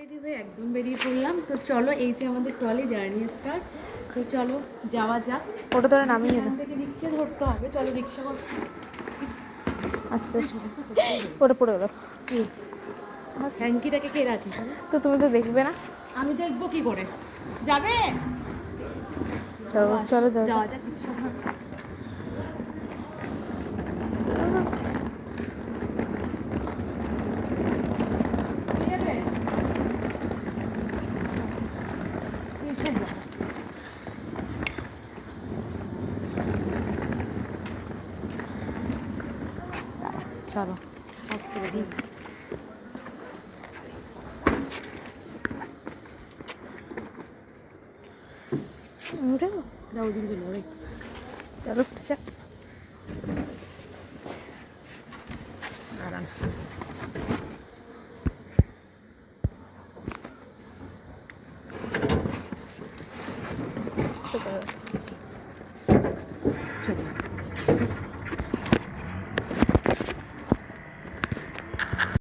Ready হয়ে একদম বেরিয়ে পড়লাম। তো চলো, এই যে আমাদের ট্রলি জার্নি স্টার্ট। তো চলো যাওয়া যাক। ওটা ধরে নামিয়ে এখান দাও। থেকে রিক্সা ধরতে হবে। চলো রিক্সা কর। আস্তে ওটা পড়ে গেল। কি থ্যাঙ্কিটাকে কে রাখি? তো তুমি তো দেখবে না। আমি দেখবো কি করে? যাবে? চলো চলো যাও যাওয়া যাক রিক্সা ধর। চলো চলো দাঁড়ান।